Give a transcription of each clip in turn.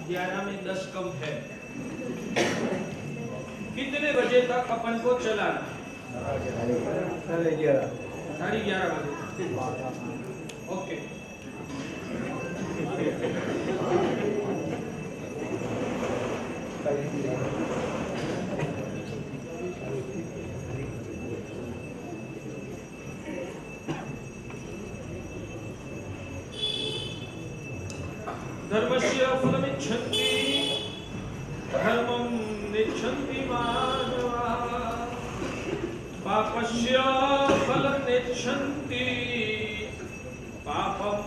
11 में 10 कम है। कितने बजे तक अपन को चलाना? 11:30 बजे। ओके। धर्मस्य फलमिच्छन्ति धर्मं नेच्छन्ति मानवाः, पापस्य फलं नेच्छन्ति पापं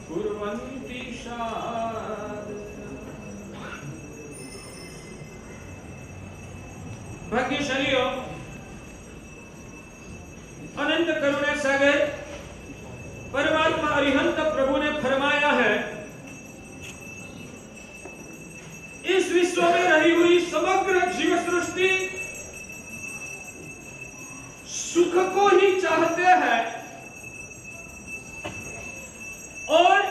कुर्वन्ति साधकाः। भाग्यशालियों, अनंत करुणा सागर परमात्मा अरिहंत प्रभु ने फरमाया है, इस विश्व में रही हुई समग्र जीव सृष्टि सुख को ही चाहते हैं और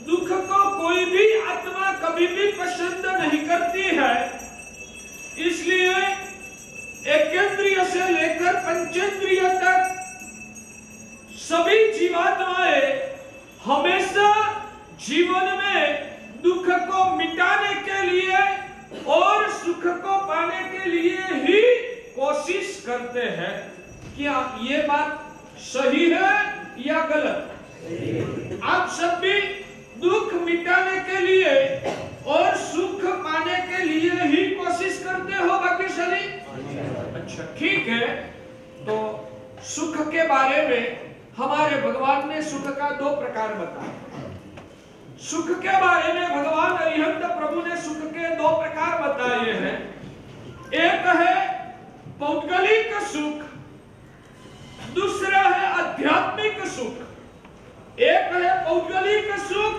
दुख को कोई भी आत्मा कभी भी पसंद नहीं करती है। इसलिए एकेंद्रिय से लेकर पंचेंद्रिय तक सभी जीवात्माएं हमेशा जीवन में दुख को मिटाने के लिए और सुख को पाने के लिए ही कोशिश करते हैं। क्या ये बात सही है या गलत? आप सब भी दुख मिटाने के लिए और सुख पाने के लिए ही कोशिश करते हो भाग्यशाली? अच्छा, ठीक है। तो सुख के बारे में हमारे भगवान ने सुख का 2 प्रकार बताया। सुख के बारे में भगवान अरिहंत प्रभु ने सुख के 2 प्रकार बताए हैं। एक है पौद्गलिक सुख, दूसरा है आध्यात्मिक सुख। एक है पौद्गलिक सुख,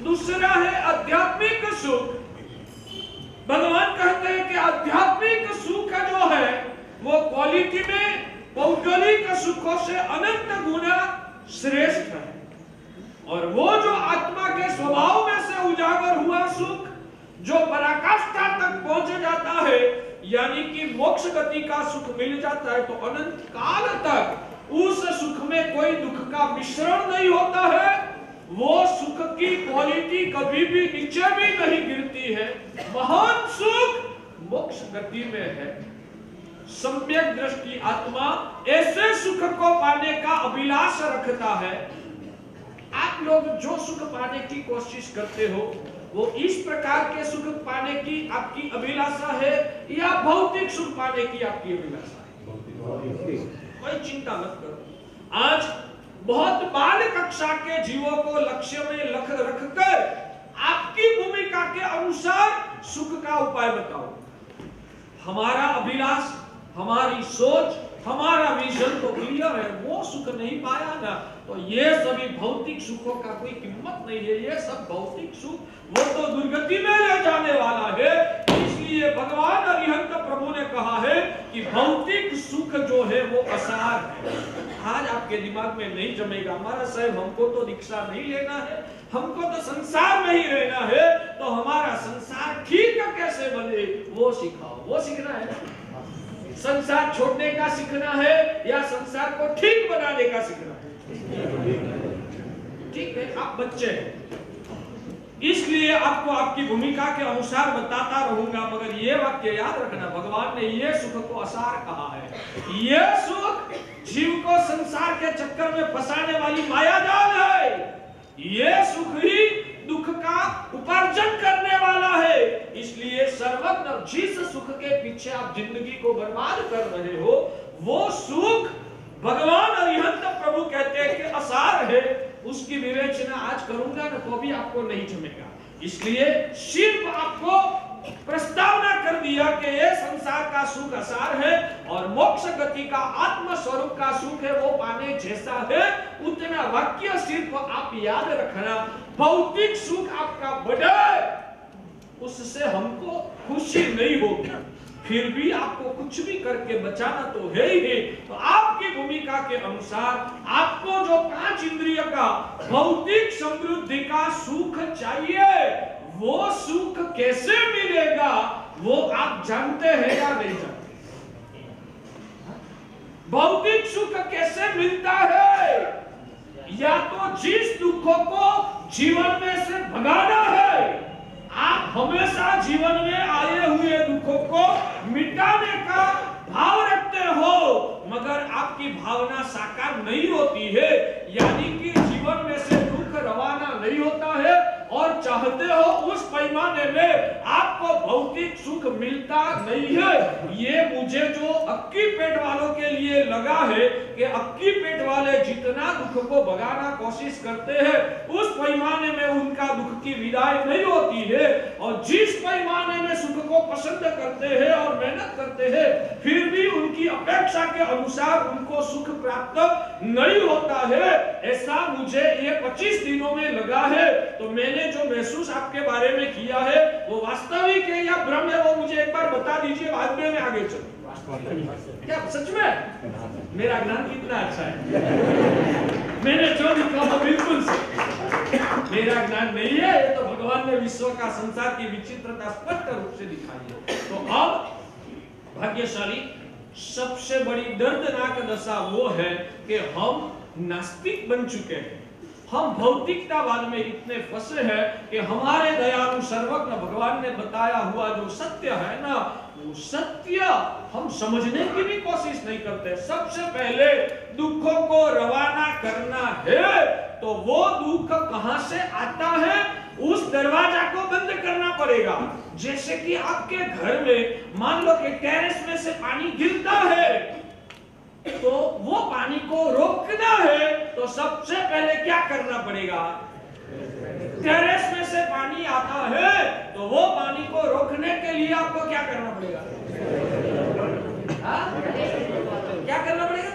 दूसरा है आध्यात्मिक सुख। भगवान कहते हैं कि आध्यात्मिक सुख जो है वो क्वालिटी में पौद्गलिक सुखों से अनंत गुना श्रेष्ठ है। और वो जो आत्मा के स्वभाव में से उजागर हुआ सुख जो पराकाष्ठा तक पहुंच जाता है, यानी कि मोक्ष गति का सुख मिल जाता है, तो अनंत काल तक उस सुख में कोई दुख का मिश्रण नहीं होता है। वो सुख की क्वालिटी कभी भी नीचे भी नहीं गिरती है। महान सुख मोक्ष गति में है। सम्यक दृष्टि आत्मा ऐसे सुख को पाने का अभिलाष रखता है। आप लोग जो सुख पाने की कोशिश करते हो वो इस प्रकार के सुख पाने की आपकी अभिलाषा है या भौतिक सुख पाने की आपकी अभिलाषा है? कोई चिंता मत करो। आज बहुत बाल कक्षा के जीवों को लक्ष्य में रखकर आपकी भूमिका के अनुसार सुख का उपाय बताओ। हमारा अभिलाष, हमारी सोच, हमारा विजन तो क्लियर है, वो सुख नहीं पाया ना, तो ये सभी भौतिक सुखों का कोई कीमत नहीं है। ये सब भौतिक सुख वो तो दुर्गति में ले जाने वाला है। इसलिए भगवान अरिहंत प्रभु ने कहा है कि भौतिक सुख जो है वो असार है। आज आपके दिमाग में नहीं जमेगा, हमारा साहब हमको तो दीक्षा नहीं लेना है, हमको तो संसार में ही रहना है, तो हमारा संसार ठीक कैसे बने वो सिखाओ। वो सीखना है, संसार छोड़ने का सीखना है या संसार को ठीक बनाने का सीखना है? ठीक है, आप बच्चे हैं, इसलिए आपको आपकी भूमिका के अनुसार बताता रहूंगा, मगर ये वाक्य याद रखना, भगवान ने ये सुख को असार कहा है। ये सुख जीव को संसार के चक्कर में फंसाने वाली माया जाल है। ये सुख ही दुख का उपार्जन करने वाला है। इसलिए सर्वज्ञ जिस सुख के पीछे आप जिंदगी को बर्बाद कर रहे हो, वो सुख भगवान अरिहंत प्रभु कहते हैं कि असार है। उसकी विवेचना आज करूंगा ना तो भी आपको नहीं जमेगा। इसलिए सिर्फ आपको प्रस्तावना कर दिया कि ये संसार का सुख असार है और मोक्ष गति का आत्म स्वरूप का सुख है वो पाने जैसा है। उतना वाक्य सिर्फ आप याद रखना। भौतिक सुख आपका बढ़े उससे हमको खुशी नहीं होगी, फिर भी आपको कुछ भी करके बचाना तो है ही है। तो आपकी भूमिका के अनुसार आपको जो 5 इंद्रिय का भौतिक समृद्धि का सुख चाहिए वो सुख कैसे मिलेगा वो आप जानते हैं या नहीं जानते? भौतिक सुख कैसे मिलता है? या तो जिस दुखों को जीवन में से भगाना है, आप हमेशा जीवन में आए हुए दुखों को मिटाने का भाव रखते हो, मगर आपकी भावना साकार नहीं होती है, यानी कि जीवन में से दुख रवाना नहीं होता है और चाहते हो उस पैमाने में आपको भौतिक सुख मिलता नहीं है। ये मुझे जो अक्की पेट वालों के लिए लगा है कि अक्की पेट वाले जितना दुख को भगाना कोशिश करते हैं उस पैमाने में उनका दुख की विदाई नहीं होती है, और जिस पैमाने में सुख को पसंद करते हैं और मेहनत करते हैं फिर भी उनकी अपेक्षा के अनुसार उनको सुख प्राप्त नहीं होता है। ऐसा मुझे ये 25 दिनों में लगा है। तो मैंने जो महसूस आपके बारे में किया है वो वास्तविक है या भ्रम है, वो मुझे एक बार बता दीजिए, बाद में मैं आगे चलूं। क्या सच में मेरा ज्ञान कितना अच्छा है? मैंने जो लिखा वो बिल्कुल सही। मेरा ज्ञान नहीं है, ये तो भगवान ने विश्व का संसार की विचित्रता स्पष्ट रूप से दिखाई है। तो अब भाग्यशाली सबसे बड़ी दर्दनाक दशा वो है कि हम नास्तिक बन चुके हैं। हम भौतिकतावाद में इतने फंसे हैं कि हमारे दयालु सर्वज्ञ भगवान ने बताया हुआ जो सत्य है ना, वो सत्य हम समझने की भी कोशिश नहीं करते। सबसे पहले दुखों को रवाना करना है तो वो दुख कहां से आता है उस दरवाजा को बंद करना पड़ेगा। जैसे कि आपके घर में मान लो कि टेरेस में से पानी गिरता है, तो वो पानी को रोकना है तो सबसे पहले क्या करना पड़ेगा? टेरेस में से पानी आता है तो वो पानी को रोकने के लिए आपको क्या करना पड़ेगा? क्या करना पड़ेगा?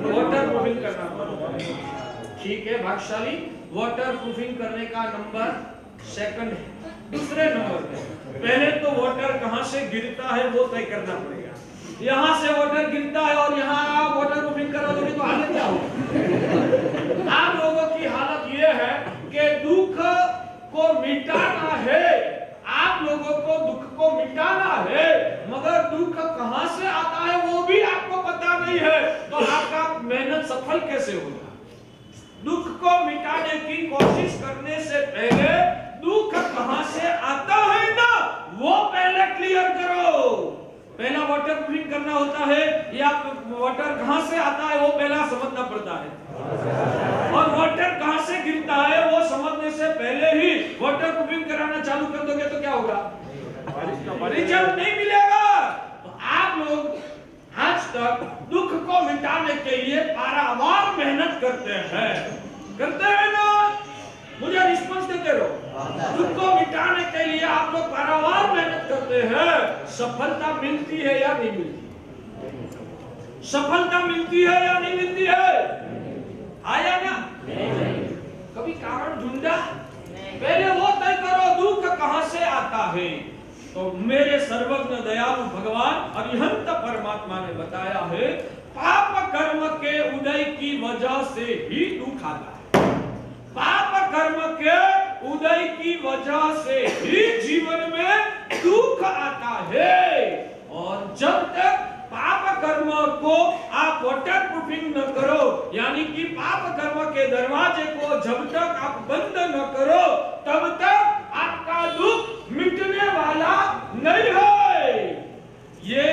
वाटर प्रूफिंग करना पड़ेगा। ठीक है भाग्यशाली, वाटर प्रूफिंग करने का नंबर सेकंड है। दूसरे नंबर पे पहले तो वाटर कहां से गिरता है वो तय करना पड़ेगा। यहां से वाटर गिरता है और यहां आप वाटर प्रूफिंग करा दोगे तो हालत क्या होगी? आप लोगों की हालत ये है कि दुख को मिटाना है, आप लोगों को दुख को मिटाना है, मगर दुख कहां से आता है वो भी आपको पता नहीं है, तो आपका मेहनत सफल कैसे होगा? दुख को मिटाने की कोशिश करने से पहले दुख कहां से आता है ना वो पहले क्लियर करो। पहला वाटर प्रूफिंग करना होता है या वाटर कहां से आता है वो पहला समझना पड़ता है, और वाटर कहां से गिरता है वो समझने से पहले ही वाटर प्रूफिंग कराना चालू कर दोगे तो क्या होगा? रिजल्ट नहीं मिलेगा। तो आप लोग आज तक दुख को मिटाने के लिए पारावार मेहनत करते हैं ना? मुझे रिस्पॉन्स देते रहो। दुख को मिटाने के लिए आप लोग पारावार मेहनत करते हैं, सफलता मिलती है या नहीं मिलती? सफलता मिलती है या नहीं मिलती है? आया ना? कभी कारण ढूंढा? पहले वो तय करो दुख कहां से आता है। तो मेरे सर्वज्ञ दयालु भगवान अरिहंत परमात्मा ने बताया है पाप कर्म के उदय की वजह से ही दुख आता है। पाप कर्म के उदय की वजह से ही जीवन में दुख आता है, और जब तक पाप कर्म को आप वाटर प्रूफिंग न करो, यानी कि पाप कर्म के दरवाजे को जब तक आप बंद न करो तब तक आपका दुख मिटने वाला नहीं है। ये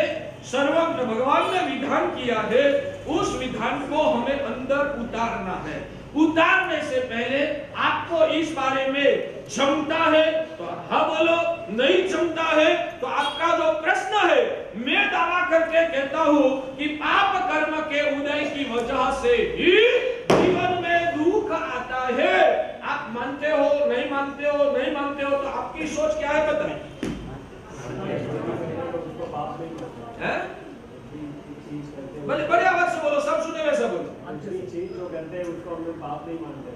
सर्वज्ञ भगवान ने विधान किया है, उस विधान को हमें अंदर उतारना है। उतारने से पहले आपको इस बारे में क्षमता है तो हाँ बोलो, नहीं क्षमता है तो आपका जो प्रश्न है, मैं दावा करके कहता हूं कि पाप कर्म के उदय की वजह से ही जीवन में दुख आता है। आप मानते हो नहीं मानते हो, नहीं मानते हो तो आपकी सोच क्या है बताएं? बड़े आवाज से बोलो, सब सुने वैसा बोलो। चीज जो करते हैं उसको हम लोग पाप नहीं मानते।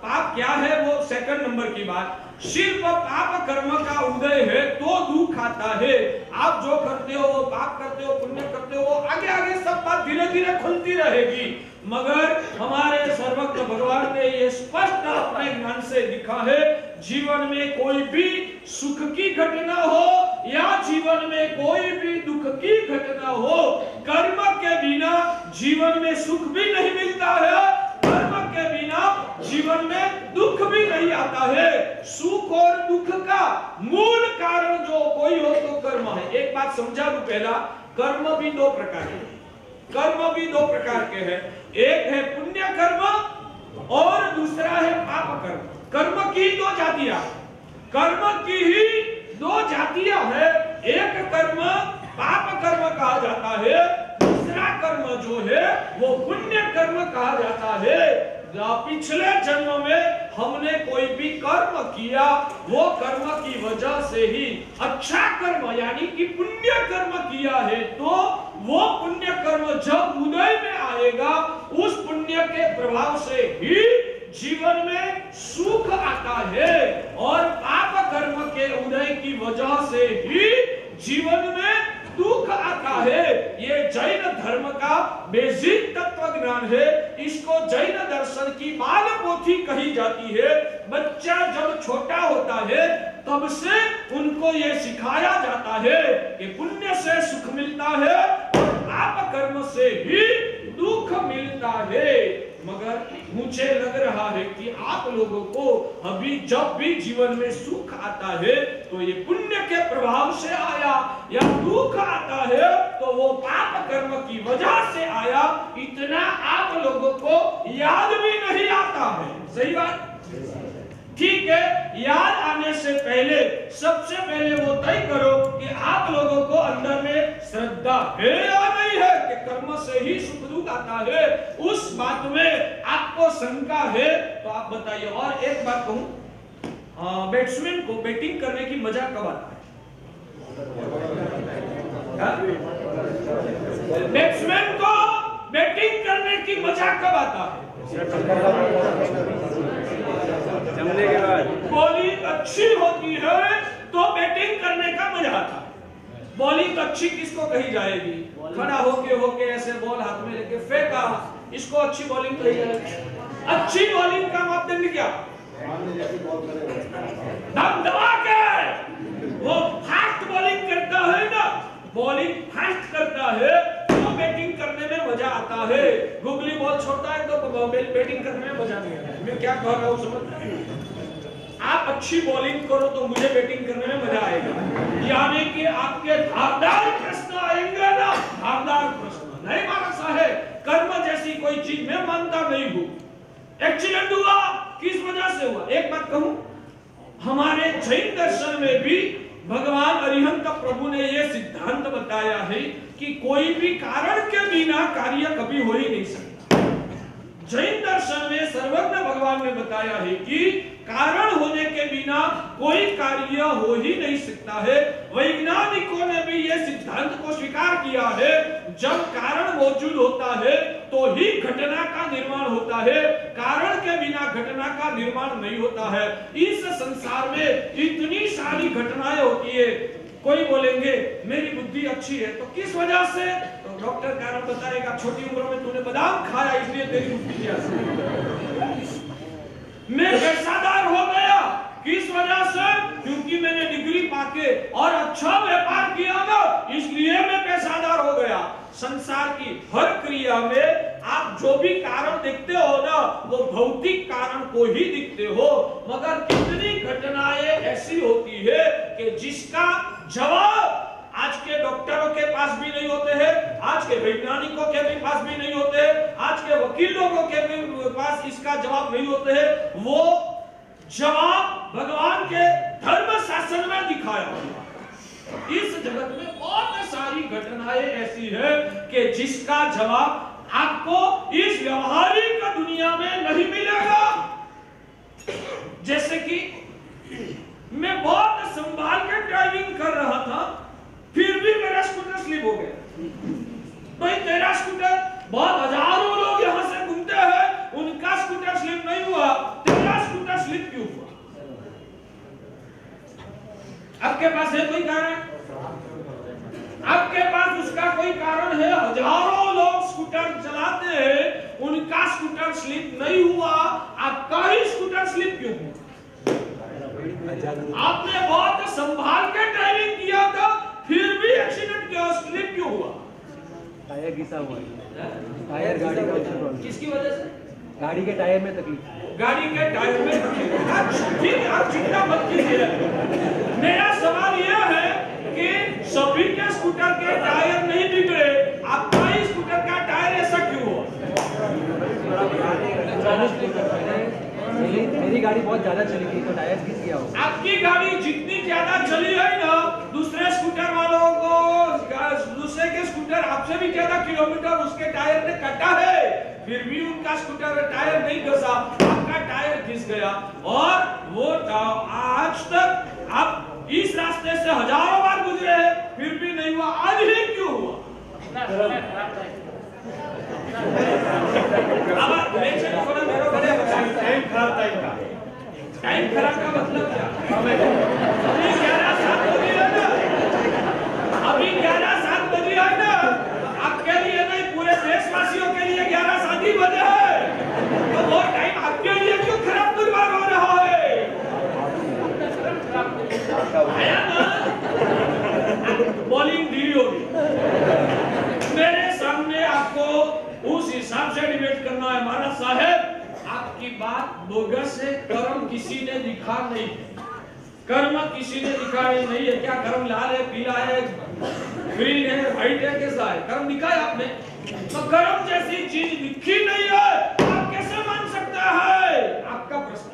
पाप क्या है वो सेकंड नंबर की बात। सिर्फ पाप कर्म का उदय है तो दुख आता है। आप जो करते हो वो पाप करते हो, पुण्य करते हो, वो आगे आगे सब बात धीरे धीरे खुलती रहेगी। मगर हमारे सर्वज्ञ भगवान ने ये स्पष्ट अपने ज्ञान से लिखा है, जीवन में कोई भी सुख की घटना हो या जीवन में कोई भी दुख की घटना हो, कर्म के बिना जीवन में सुख भी नहीं मिलता है, कर्म के बिना जीवन में दुख भी नहीं आता है। सुख और दुख का मूल कारण जो कोई हो तो कर्म है। एक बात समझा दूं, पहला कर्म भी दो प्रकार के, कर्म भी दो प्रकार के हैं। एक है पुण्य कर्म और दूसरा है पाप कर्म। कर्म की दो जातियां, कर्म की ही दो जातियां है। एक कर्म पाप कर्म कहा जाता है, दूसरा कर्म जो है वो पुण्य कर्म कहा जाता है। पिछले जन्म में हमने कोई भी कर्म किया, वो कर्म की वजह से ही अच्छा कर्म यानी कि पुण्य कर्म किया है, तो वो पुण्य कर्म जब उदय में आएगा, उस पुण्य के प्रभाव से ही जीवन में सुख आता है, और पाप कर्म के उदय की वजह से ही जीवन में दुख आता है। ये जैन धर्म का बेसिक तत्व ज्ञान है। इसको जैन दर्शन की बाल पोथी कही जाती है। बच्चा जब छोटा होता है तब से उनको ये सिखाया जाता है कि पुण्य से सुख मिलता है और पाप कर्म से ही दुख मिलता है। मगर मुझे लग रहा है कि आप लोगों को अभी जब भी जीवन में सुख आता है तो ये पुण्य के प्रभाव से आया, या दुख आता है तो वो पाप कर्म की वजह से आया, इतना आप लोगों को याद भी नहीं आता है। सही बात? ठीक है, याद आने से पहले सबसे पहले वो तय करो कि आप लोगों को अंदर में श्रद्धा है या नहीं है कि कर्म से ही सुख दुख आता है। उस बात में आपको शंका है तो आप बताइए। और एक बात कहूं, बैट्समैन को बैटिंग करने की मजा कब आता है? बैट्समैन को बैटिंग करने की मजा कब आता है? जमने के बाद। बॉलिंग अच्छी होती है तो बैटिंग करने का मजा आता है। बॉलिंग अच्छी किसको कही जाएगी? खड़ा होके ऐसे बॉल हाथ में लेके फेंका, इसको अच्छी बॉलिंग कही जाएगी। अच्छी बॉलिंग का मापदंड क्या? दम दबा के वो फास्ट बॉलिंग करता है ना, बॉलिंग फास्ट करता है तो बैटिंग करने में मजा आता है। गुगली बॉल छोड़ता है तो बैटिंग करने में मजा नहीं आता। मैं क्या कह रहा हूँ समझ रहे हैं? आप अच्छी बॉलिंग करो तो मुझे बैटिंग करने में मजा आएगा। यानी कि आपके धारदार प्रश्न आएंगे ना, धारदार प्रश्न। नहीं माना साहब, कर्म जैसी कोई चीज मैं मानता नहीं हूँ। एक्सीडेंट हुआ, किस वजह से हुआ? एक बात कहूं, हमारे जैन दर्शन में भी भगवान अरिहंत प्रभु ने यह सिद्धांत बताया है कि कोई भी कारण के बिना कार्य कभी हो ही नहीं सकता। जैन दर्शन में सर्वज्ञ भगवान ने बताया है कि कारण होने के बिना कोई कार्य हो ही नहीं सकता है। वैज्ञानिकों ने भी यह सिद्धांत को स्वीकार किया है, जब कारण मौजूद होता है तो ही घटना का निर्माण होता है, कारण के बिना घटना का निर्माण नहीं होता है। इस संसार में इतनी सारी घटनाएं होती है। कोई बोलेंगे मेरी बुद्धि अच्छी है, तो किस वजह से? तो डॉक्टर कारण बताएगा छोटी उम्र में तूने बादाम खाया इसलिए तेरी बुद्धि अच्छी। मैं पैसादार हो गया, किस वजह से? क्योंकि मैंने डिग्री पाके और अच्छा व्यापार किया ना, इसलिए मैं पैसादार हो गया। संसार की हर क्रिया में आप जो भी कारण देखते हो ना, वो भौतिक कारण को ही दिखते हो। मगर कितनी घटनाएं ऐसी होती है कि जिसका जवाब आज के डॉक्टरों के पास भी नहीं होते हैं, आज के वैज्ञानिकों के भी पास भी नहीं होते हैं, आज के वकील लोगों के भी पास इसका जवाब नहीं होते हैं। वो जवाब भगवान के धर्म शास्त्र में दिखाया। इस जगत में बहुत सारी घटनाएं ऐसी है कि जिसका जवाब आपको इस व्यवहारिक दुनिया में नहीं मिलेगा। जैसे कि मैं बहुत संभाल के ड्राइविंग कर रहा था, फिर भी मेरा स्कूटर स्लिप हो गया। भाई तेरा स्कूटर, बहुत हजारों लोग यहां से घूमते हैं, उनका स्कूटर स्लिप नहीं हुआ, तेरा स्कूटर स्लिप क्यों हुआ? आपके पास है कोई कारण? आपके पास उसका कोई कारण है? हजारों लोग स्कूटर चलाते हैं, उनका स्कूटर स्लिप नहीं हुआ, आपका ही स्कूटर स्लिप क्यों हुआ? आपने बहुत संभाल के ड्राइविंग किया था, फिर भी एक्सीडेंट किया, स्लिप क्यों हुआ? टायर घिसा हुआ है। टायर गाड़ी का किसकी वजह से? गाड़ी के टायर में तकलीफ। गाड़ी के टायर में ठीक, आप चिंता मत कीजिए। मेरा सवाल यह है कि सभी के स्कूटर के टायर नहीं बिगड़े, आपका ही स्कूटर का टायर ऐसा क्यों हुआ? मेरी गाड़ी बहुत ज्यादा चली गई तो टायर घिस गया हो। आपकी गाड़ी जितनी ज्यादा चली है ना, दूसरे स्कूटर वालों को, दूसरे के स्कूटर आपसे भी ज्यादा किलोमीटर उसके टायर ने काटा है, फिर भी उनका स्कूटर टायर नहीं घसा, आपका टायर घिस गया। और वो आज तक आप इस रास्ते से हजारों बार गुजरे हैं, फिर भी नहीं हुआ, आज ही क्यों हुआ? टाइम खराब का मतलब क्या? अभी 11:07 बजी है ना, अभी 11:07 बजी है ना, आपके लिए नहीं पूरे देशवासियों के लिए 11:07 ही बजे है, तो वो टाइम आपके लिए क्यों खराब दुर्बार हो रहा है? आया ना, बॉलिंग ढीली होगी। मेरे सामने आपको उस हिसाब से डिबेट करना है। महाराज साहब, आपकी बात बोगस है, कर्म किसी ने दिखा नहीं, कर्म किसी ने दिखाया नहीं है। क्या कर्म लाल है, पीला है, ग्रीन है, व्हाइट है, कैसा है? कर्म दिखाया आपने, तो कर्म जैसी चीज दिखी नहीं है, आप कैसे मान सकते हैं? आपका प्रश्न,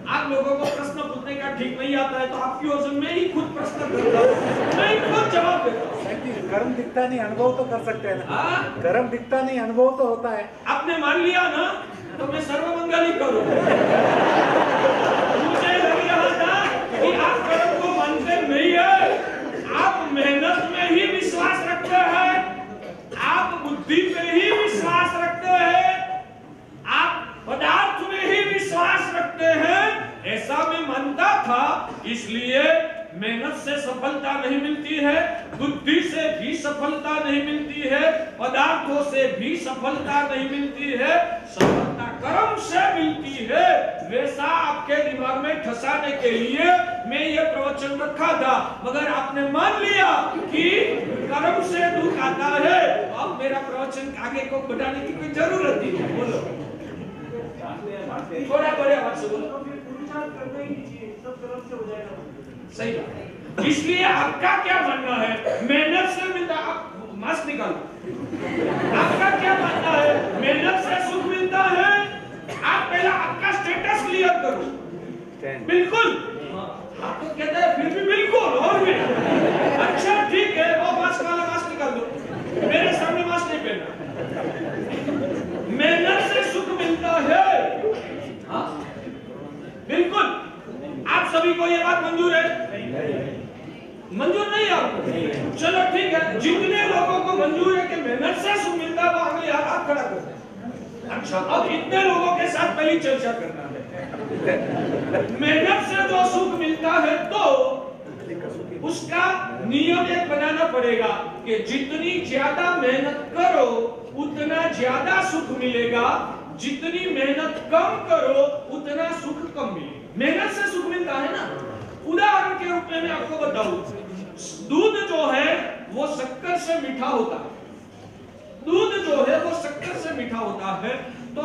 आप लोगों को प्रश्न पूछने का ठीक नहीं आता है, तो आपकी ओर से मैं ही खुद प्रश्न करता हूं, मैं ही खुद जवाब देता हूं। कर्म दिखता नहीं, अनुभव तो कर सकते हैं ना। कर्म दिखता नहीं, अनुभव तो होता है। आपने मान लिया ना, तो मैं सर्वमंगली करूं। मुझे लग रहा था कि आप कर्म को मानते नहीं है, आप मेहनत में ही विश्वास रखते हैं, आप बुद्धि पे ही विश्वास रखते हैं, आप पदार्थ में ही विश्वास रखते हैं, ऐसा मैं मानता था। इसलिए मेहनत से सफलता नहीं मिलती है, बुद्धि से भी सफलता नहीं मिलती है, पदार्थों से भी सफलता नहीं मिलती है, सफलता कर्म से मिलती है। वैसा आपके दिमाग में ठसाने के लिए मैं ये प्रवचन रखा था, मगर आपने मान लिया कि कर्म से दुख आता है। अब मेरा प्रवचन आगे को बढ़ाने की कोई जरूरत नहीं है। बोलो, थोड़ा बड़े आवाज से बोलो। सही बात। इसलिए आपका क्या मानना है? मेहनत से मिलता, आप मास्क निकालो, आपका क्या मानना है? मेहनत से सुख मिलता है? आप पहला आपका स्टेटस क्लियर करो। बिल्कुल, आप तो कहते हैं फिर भी बिल्कुल, और भी अच्छा ठीक है, वो मास्क वाला मास्क निकाल दो, मेरे सामने मास्क नहीं पहनना। मेहनत से सुख मिलता है, हाँ बिल्कुल। आप सभी को ये बात मंजूर है? मंजूर नहीं आपको? चलो ठीक है, जितने लोगों को मंजूर है कि मेहनत से सुख मिलता है, वो अगले हाथ खड़ा करते हैं। अच्छा, अब इतने लोगों के साथ पहली चर्चा करना है। मेहनत से जो सुख मिलता है, तो उसका नियम एक बनाना पड़ेगा कि जितनी ज्यादा मेहनत करो उतना ज्यादा सुख मिलेगा, जितनी मेहनत कम करो उतना सुख कम मिलेगा। मेहनत से सुख मिलता है ना। उदाहरण के रूप में मैं आपको बताऊं, दूध जो है वो शक्कर से मीठा होता है, दूध जो है वो शक्कर से मीठा होता है। तो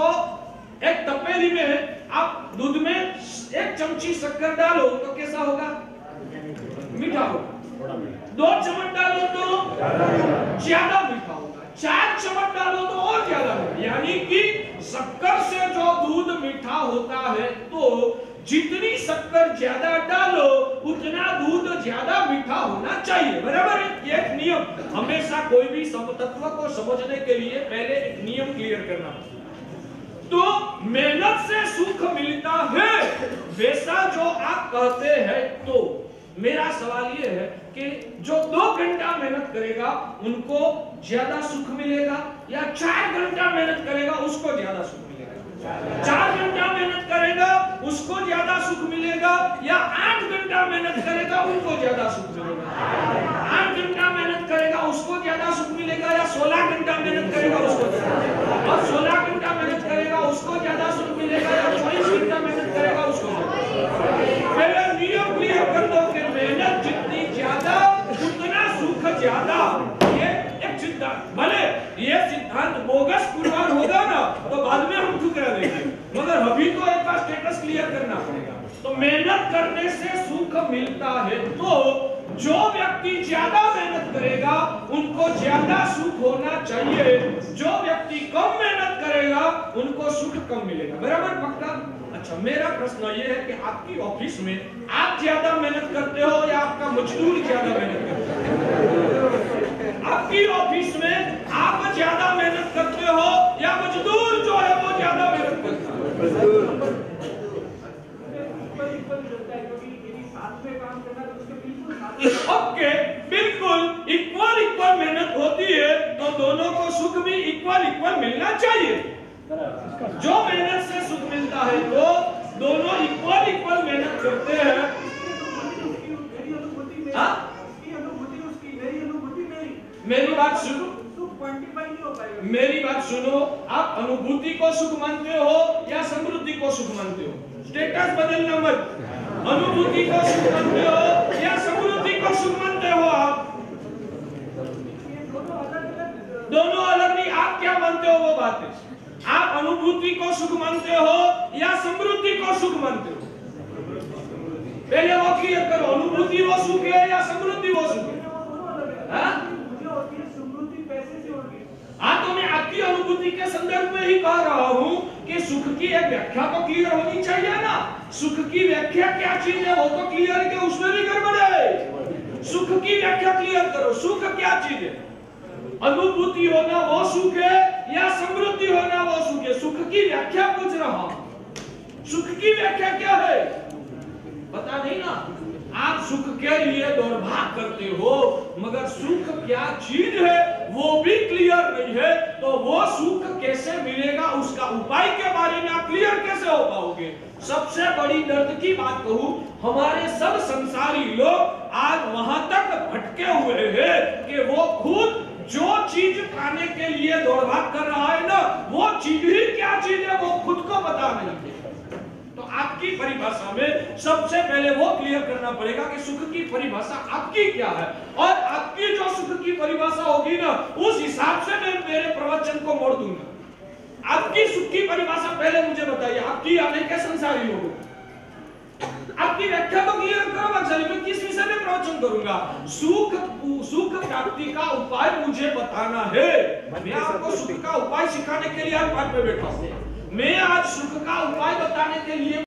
एक तपेली में आप दूध में 1 चमची शक्कर डालो तो कैसा होगा? मीठा होगा। 2 चम्मच डालो तो ज्यादा मीठा होगा, 4 चम्मच डालो तो और ज्यादा होगा। यानी कि शक्कर से जो दूध मीठा होता है, तो जितनी शक्कर ज्यादा डालो उतना दूध ज्यादा मीठा होना चाहिए, बराबर है? ये एक नियम। हमेशा कोई भी तत्व को समझने के लिए पहले एक नियम क्लियर करना। तो मेहनत से सुख मिलता है, वैसा जो आप कहते हैं, तो मेरा सवाल ये है कि जो 2 घंटा मेहनत करेगा उनको ज्यादा सुख मिलेगा, या 4 घंटा मेहनत करेगा उसको ज्यादा सुख मिलेगा? 4 घंटा मेहनत करेगा उसको ज्यादा सुख मिलेगा, या 8 घंटा मेहनत करेगा उनको ज्यादा सुख मिलेगा? 8 घंटा मेहनत करेगा उसको ज्यादा सुख मिलेगा या 16 घंटा मेहनत करेगा उसको ज्यादा? और 16 घंटा मेहनत करेगा उसको ज्यादा सुख मिलेगा या 24 घंटा मेहनत करेगा उसको ज्यादा? पहले नियम क्लियर कर दो कि मेहनत जितनी ज्यादा उतना सुख ज्यादा। ये एक सिद्धांत, भले ये सिद्धांत बोगस पुरवार होगा ना तो बाद में हम ठुकरा देंगे, मगर अभी तो एक बार स्टेटस क्लियर करना पड़ेगा। तो मेहनत करने से सुख मिलता है, तो जो व्यक्ति ज्यादा मेहनत करेगा उनको ज्यादा सुख होना चाहिए, जो व्यक्ति कम मेहनत करेगा उनको सुख कम मिलेगा। बराबर, पक्का? अच्छा, मेरा प्रश्न ये है कि आपकी ऑफिस में आप ज्यादा मेहनत करते हो या आपका मजदूर ज्यादा मेहनत करता है? आपकी ऑफिस में आप ज्यादा मेहनत करते हो या मजदूर जो है वो ज्यादा मेहनत करता है? ओके, बिल्कुल इक्वल मेहनत होती है तो दोनों को सुख भी इक्वल मिलना चाहिए। जो मेहनत से सुख मिलता है तो दोनों इक्वल मेहनत करते हैं। मेरी बात सुनो, मेरी बात सुनो, आप अनुभूति को सुख मानते हो या समृद्धि को सुख मानते हो? स्टेटस बदलना मत। अनुभूति को सुख मानते हो या समृद्धि को सुख मानते हो? आप दोनों अलग नहीं, आप क्या मानते हो वो बात है। आप अनुभूति को सुख मानते हो या समृद्धि को सुख मानते हो? पहले वो क्लियर करो, अनुभूति वो सुख है या समृद्धि वो सुख है? हाँ, तो मैं आपकी अनुभूति के संदर्भ में ही कह रहा हूँ कि सुख की एक व्याख्या तो क्लियर होनी चाहिए ना। सुख की व्याख्या क्या चीज है वो तो क्लियर है कि उसमें भी गड़बड़ है। सुख की व्याख्या क्लियर करो, सुख क्या चीज है? अनुभूति होना वो सुख है या समृद्धि होना वो सुख है? सुख की व्याख्या पूछ रहा हूं। सुख की व्याख्या क्या है? पता नहीं ना। आप सुख के लिए दौड़भाग करते हो, मगर सुख क्या चीज है वो भी क्लियर नहीं है, तो वो सुख कैसे मिलेगा, उसका उपाय के बारे में आप क्लियर कैसे हो पाओगे? सबसे बड़ी दर्द की बात कहूं, हमारे सब संसारी लोग आज वहां तक भटके हुए हैं कि वो खुद जो चीज पाने के लिए दौड़भाग कर रहा है ना, वो चीज ही क्या चीज है वो खुद को पता नहीं। तो आपकी परिभाषा में सबसे पहले वो क्लियर करना पड़ेगा कि सुख की परिभाषा आपकी क्या है, और आपकी जो सुख की परिभाषा होगी ना उस हिसाब से मैं मेरे प्रवचन को मोड़ दूंगा। आपकी सुख की परिभाषा पहले मुझे बताइए, आपकी आने के संसारी लोगों आपकी व्याख्या तो क्लियर करो बच्चा। मैं किस विषय में प्रवचन करूंगा? सुख प्राप्ति का उपाय मुझे बताना है। मैं आपको सुख का उपाय सिखाने के लिए आज पाठ में बैठा हूं। मैं आज सुख का उपाय बताने के लिए